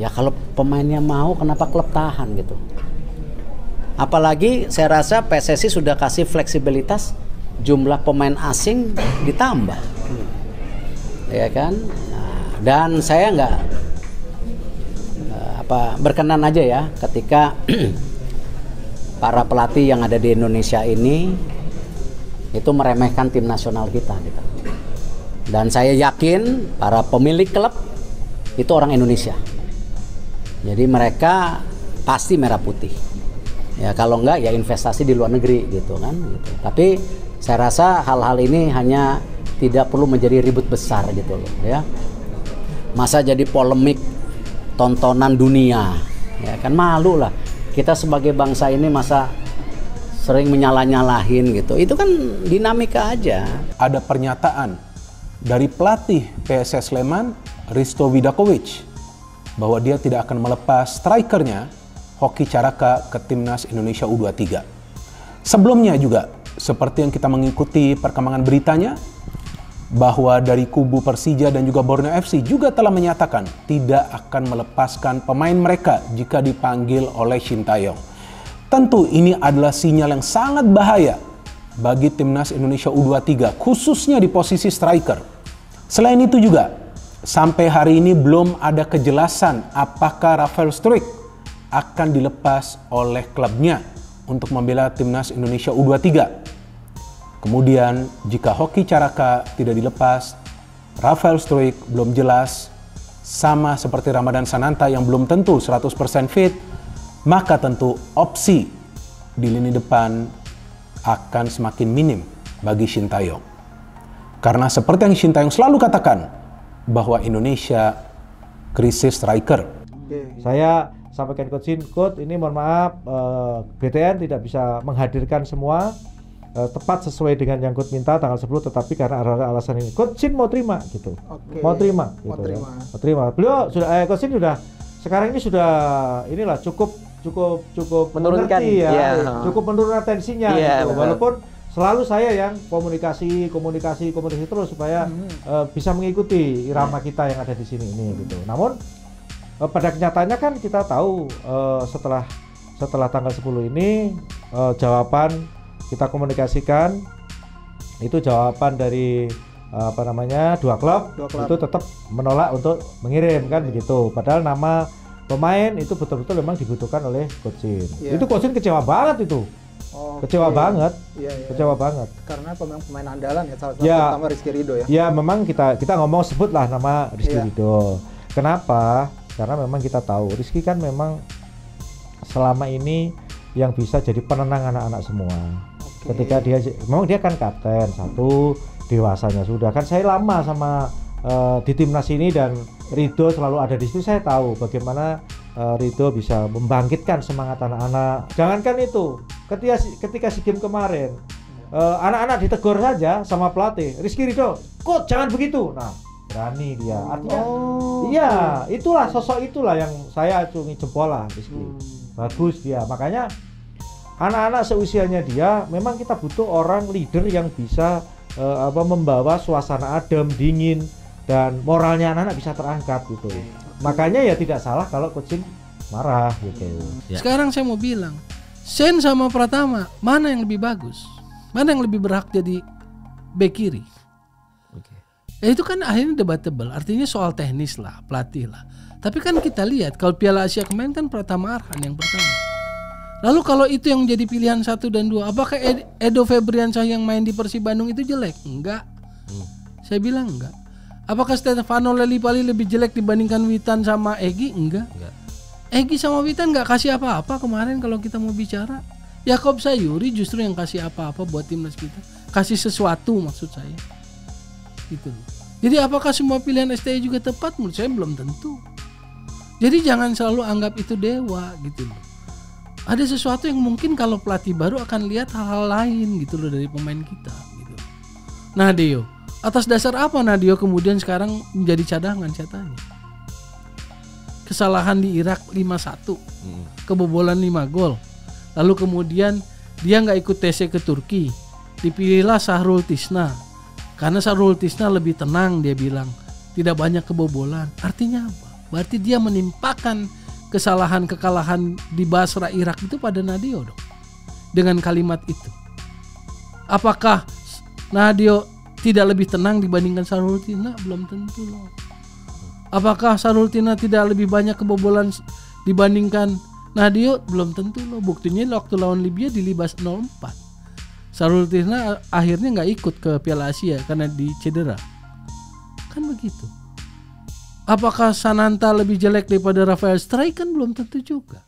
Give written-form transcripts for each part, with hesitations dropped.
Ya kalau pemainnya mau, kenapa klub tahan gitu? Apalagi saya rasa PSSI sudah kasih fleksibilitas, jumlah pemain asing ditambah, ya kan? Nah, dan saya nggak berkenan aja ya ketika para pelatih yang ada di Indonesia ini itu meremehkan tim nasional kita gitu. Dan saya yakin para pemilik klub itu orang Indonesia. Jadi mereka pasti merah putih. Ya kalau enggak ya investasi di luar negeri gitu kan gitu. Tapi saya rasa hal-hal ini hanya tidak perlu menjadi ribut besar gitu loh ya. Masa jadi polemik tontonan dunia. Ya kan malu lah. Kita sebagai bangsa ini masa sering menyalah-nyalahin gitu. Itu kan dinamika aja. Ada pernyataan dari pelatih PSS Sleman, Risto Vidakovic, bahwa dia tidak akan melepas strikernya Hoki Caraka ke Timnas Indonesia U23. Sebelumnya juga, seperti yang kita mengikuti perkembangan beritanya, bahwa dari kubu Persija dan juga Borneo FC juga telah menyatakan tidak akan melepaskan pemain mereka jika dipanggil oleh Shin Tae-yong. Tentu ini adalah sinyal yang sangat bahaya bagi Timnas Indonesia U23, khususnya di posisi striker. Selain itu juga, sampai hari ini belum ada kejelasan apakah Rafael Struijk akan dilepas oleh klubnya untuk membela Timnas Indonesia U23. Kemudian, jika Hoki Caraka tidak dilepas, Rafael Struijk belum jelas, sama seperti Ramadan Sananta yang belum tentu 100% fit, maka tentu opsi di lini depan akan semakin minim bagi Shin Tae-yong. Karena seperti yang Shin Tae-yong selalu katakan, bahwa Indonesia krisis striker. Saya sampaikan Coach Shin, Coach ini mohon maaf BTN tidak bisa menghadirkan semua tepat sesuai dengan yang Coach minta tanggal 10, tetapi karena alasan ini Coach Shin mau terima gitu. Mau terima gitu. Mau terima. Beliau sudah Coach Shin sudah sekarang ini sudah inilah cukup menurunkan ya. Cukup menurunkan tensinya gitu. Betul. Walaupun selalu saya yang komunikasi terus supaya bisa mengikuti irama kita yang ada di sini ini gitu. Namun pada kenyataannya kan kita tahu setelah tanggal 10 ini jawaban kita komunikasikan itu jawaban dari dua klub itu tetap menolak untuk mengirim kan begitu. Padahal nama pemain itu betul-betul memang dibutuhkan oleh Coach Shin. Itu Coach Shin kecewa banget itu. Kecewa banget. Kecewa banget. Karena pemain andalan ya salah satu pertama Rizky Ridho ya. Ya memang kita ngomong sebutlah nama Rizky Ridho. Kenapa? Karena memang kita tahu Rizky kan memang selama ini yang bisa jadi penenang anak-anak semua. Ketika dia kan kapten satu, dewasanya sudah kan. Saya lama sama di timnas ini dan Ridho selalu ada di situ. Saya tahu bagaimana Ridho bisa membangkitkan semangat anak-anak. Jangankan itu, ketika SEA Games kemarin anak-anak ditegur saja sama pelatih Rizky Ridho, Coach jangan begitu. Nah berani dia, artinya iya itulah sosok itulah yang saya acungi jempol lah Rizky. Bagus dia, makanya anak-anak seusianya dia memang kita butuh orang leader yang bisa membawa suasana adem, dingin, dan moralnya anak-anak bisa terangkat gitu. Makanya ya tidak salah kalau Coach Shin marah gitu. Sekarang saya mau bilang, Sen sama Pratama mana yang lebih bagus? Mana yang lebih berhak jadi bek kiri? Ya itu kan akhirnya debatable, artinya soal teknis lah, pelatih lah. Tapi kan kita lihat kalau Piala Asia kemarin kan Pratama Arhan yang pertama. Lalu kalau itu yang menjadi pilihan 1 dan 2, apakah Edo Febriansyah yang main di Persib Bandung itu jelek? Enggak. Saya bilang enggak. Apakah Stefano Lillipali lebih jelek dibandingkan Witan sama Egy? Enggak. Egy sama Witan enggak kasih apa-apa kemarin kalau kita mau bicara. Yakob Sayuri justru yang kasih apa-apa buat timnas kita. Kasih sesuatu maksud saya. Gitu. Jadi apakah semua pilihan STI juga tepat? Menurut saya belum tentu. Jadi jangan selalu anggap itu dewa gitu loh. Ada sesuatu yang mungkin kalau pelatih baru akan lihat hal-hal lain gitu loh dari pemain kita gitu. Nah Dio, atas dasar apa Nadio kemudian sekarang menjadi cadangan katanya? Kesalahan di Irak 5-1, kebobolan 5 gol. Lalu kemudian dia nggak ikut TC ke Turki, dipilihlah Sahrul Tisna. Karena Sahrul Tisna lebih tenang dia bilang, tidak banyak kebobolan. Artinya apa? Berarti dia menimpakan kekalahan di Basra Irak itu pada Nadeo dong. Dengan kalimat itu. Apakah Nadeo tidak lebih tenang dibandingkan Sarultina? Belum tentu loh. Apakah Sarultina tidak lebih banyak kebobolan dibandingkan Nadeo? Belum tentu loh. Buktinya waktu lawan Libya dilibas 0-4. Sarultina akhirnya nggak ikut ke Piala Asia karena dicedera. Kan begitu. Apakah Sananta lebih jelek daripada Rafael Struijk? Kan belum tentu juga.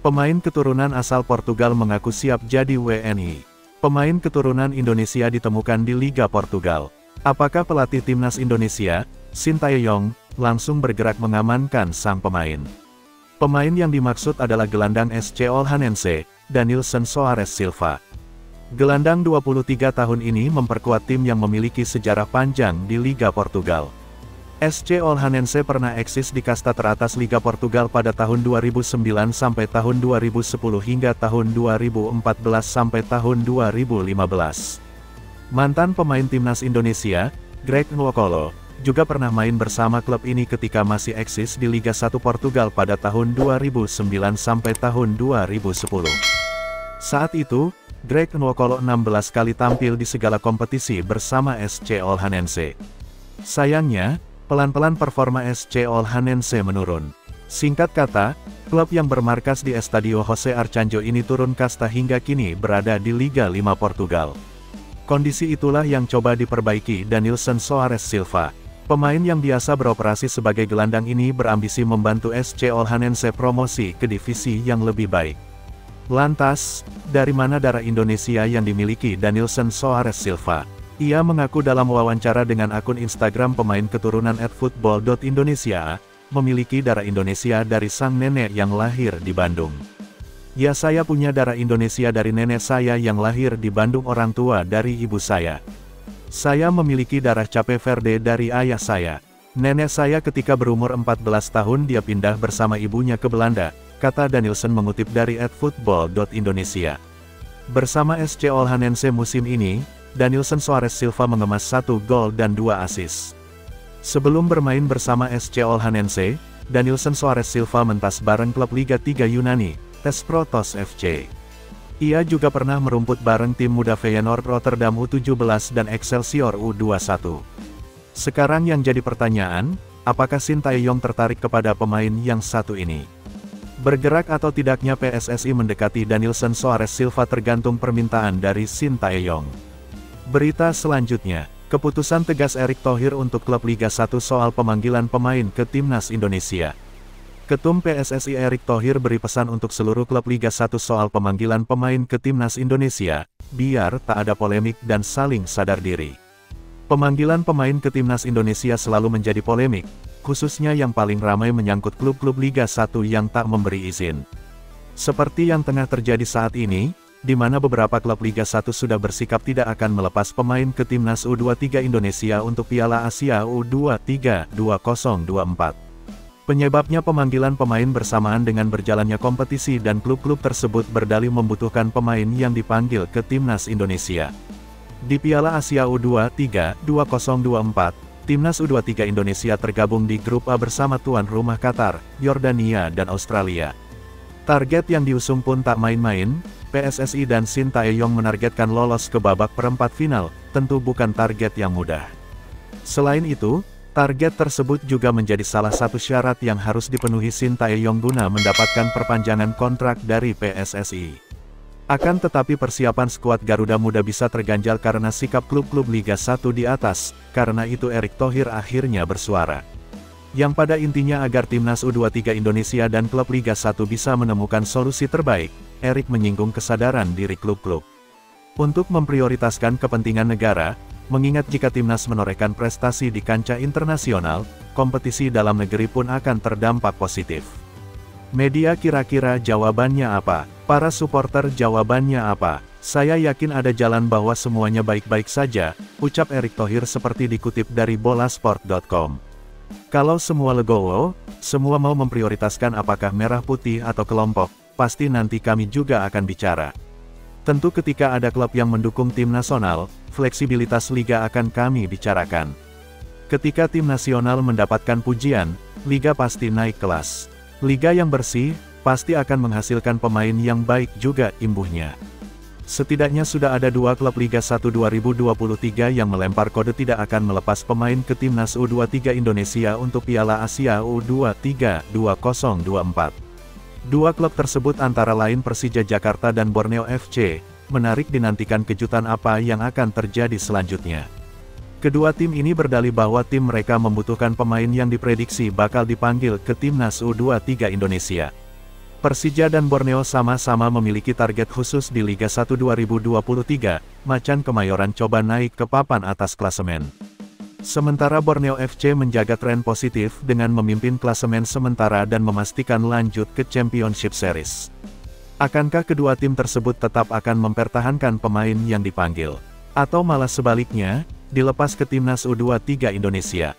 Pemain keturunan asal Portugal mengaku siap jadi WNI. Pemain keturunan Indonesia ditemukan di Liga Portugal. Apakah pelatih timnas Indonesia, Sintayong, langsung bergerak mengamankan sang pemain? Pemain yang dimaksud adalah gelandang SC Olhanense, Danilson Soares Silva. Gelandang 23 tahun ini memperkuat tim yang memiliki sejarah panjang di Liga Portugal. SC Olhanense pernah eksis di kasta teratas Liga Portugal pada tahun 2009 sampai tahun 2010 hingga tahun 2014 sampai tahun 2015. Mantan pemain timnas Indonesia, Greg Nwokolo, juga pernah main bersama klub ini ketika masih eksis di Liga 1 Portugal pada tahun 2009 sampai tahun 2010. Saat itu, Greg Nwokolo 16 kali tampil di segala kompetisi bersama SC Olhanense. Sayangnya, pelan-pelan performa SC Olhanense menurun. Singkat kata, klub yang bermarkas di Estadio José Arcanjo ini turun kasta hingga kini berada di Liga 5 Portugal. Kondisi itulah yang coba diperbaiki Danilson Soares Silva. Pemain yang biasa beroperasi sebagai gelandang ini berambisi membantu SC Olhanense promosi ke divisi yang lebih baik. Lantas, dari mana darah Indonesia yang dimiliki Danilson Soares Silva? Ia mengaku dalam wawancara dengan akun Instagram pemain keturunan @football.indonesia, memiliki darah Indonesia dari sang nenek yang lahir di Bandung. Ya, saya punya darah Indonesia dari nenek saya yang lahir di Bandung, orang tua dari ibu saya. Saya memiliki darah Cape Verde dari ayah saya. Nenek saya ketika berumur 14 tahun dia pindah bersama ibunya ke Belanda, kata Danilson mengutip dari @football.indonesia. Bersama SC Olhanense musim ini, Danilson Soares Silva mengemas 1 gol dan 2 assist. Sebelum bermain bersama SC Olhanense, Danilson Soares Silva mentas bareng klub Liga 3 Yunani, Thesprotos FC. Ia juga pernah merumput bareng tim muda Feyenoord Rotterdam U17 dan Excelsior U21. Sekarang yang jadi pertanyaan, apakah Sintayong tertarik kepada pemain yang satu ini? Bergerak atau tidaknya PSSI mendekati Danilson Soares Silva tergantung permintaan dari Sintayong. Berita selanjutnya, keputusan tegas Erick Thohir untuk klub Liga 1 soal pemanggilan pemain ke Timnas Indonesia. Ketum PSSI Erick Thohir beri pesan untuk seluruh klub Liga 1 soal pemanggilan pemain ke Timnas Indonesia, biar tak ada polemik dan saling sadar diri. Pemanggilan pemain ke Timnas Indonesia selalu menjadi polemik, khususnya yang paling ramai menyangkut klub-klub Liga 1 yang tak memberi izin. Seperti yang tengah terjadi saat ini, di mana beberapa klub Liga 1 sudah bersikap tidak akan melepas pemain ke Timnas U23 Indonesia untuk Piala Asia U23 2024. Penyebabnya pemanggilan pemain bersamaan dengan berjalannya kompetisi dan klub-klub tersebut berdalih membutuhkan pemain yang dipanggil ke Timnas Indonesia. Di Piala Asia U23 2024, Timnas U23 Indonesia tergabung di grup A bersama tuan rumah Qatar, Yordania dan Australia. Target yang diusung pun tak main-main, PSSI dan Sintayong menargetkan lolos ke babak perempat final, tentu bukan target yang mudah. Selain itu, target tersebut juga menjadi salah satu syarat yang harus dipenuhi Sintayong guna mendapatkan perpanjangan kontrak dari PSSI. Akan tetapi persiapan skuad Garuda Muda bisa terganjal karena sikap klub-klub Liga 1 di atas, karena itu Erick Thohir akhirnya bersuara. Yang pada intinya agar Timnas U23 Indonesia dan klub Liga 1 bisa menemukan solusi terbaik, Erick menyinggung kesadaran diri klub-klub untuk memprioritaskan kepentingan negara. Mengingat jika Timnas menorehkan prestasi di kancah internasional, kompetisi dalam negeri pun akan terdampak positif. Media kira-kira jawabannya apa? Para supporter jawabannya apa? Saya yakin ada jalan bahwa semuanya baik-baik saja, ucap Erick Thohir seperti dikutip dari bolasport.com. Kalau semua legowo, semua mau memprioritaskan apakah merah putih atau kelompok, pasti nanti kami juga akan bicara. Tentu ketika ada klub yang mendukung tim nasional, fleksibilitas liga akan kami bicarakan. Ketika tim nasional mendapatkan pujian, liga pasti naik kelas. Liga yang bersih, pasti akan menghasilkan pemain yang baik juga imbuhnya. Setidaknya sudah ada 2 klub Liga 1 2023 yang melempar kode tidak akan melepas pemain ke Timnas U23 Indonesia untuk Piala Asia U23 2024. 2 klub tersebut antara lain Persija Jakarta dan Borneo FC. Menarik dinantikan kejutan apa yang akan terjadi selanjutnya. Kedua tim ini berdalih bahwa tim mereka membutuhkan pemain yang diprediksi bakal dipanggil ke Timnas U23 Indonesia. Persija dan Borneo sama-sama memiliki target khusus di Liga 1 2023, Macan Kemayoran coba naik ke papan atas klasemen. Sementara Borneo FC menjaga tren positif dengan memimpin klasemen sementara dan memastikan lanjut ke Championship Series. Akankah kedua tim tersebut tetap akan mempertahankan pemain yang dipanggil? Atau malah sebaliknya, dilepas ke Timnas U23 Indonesia?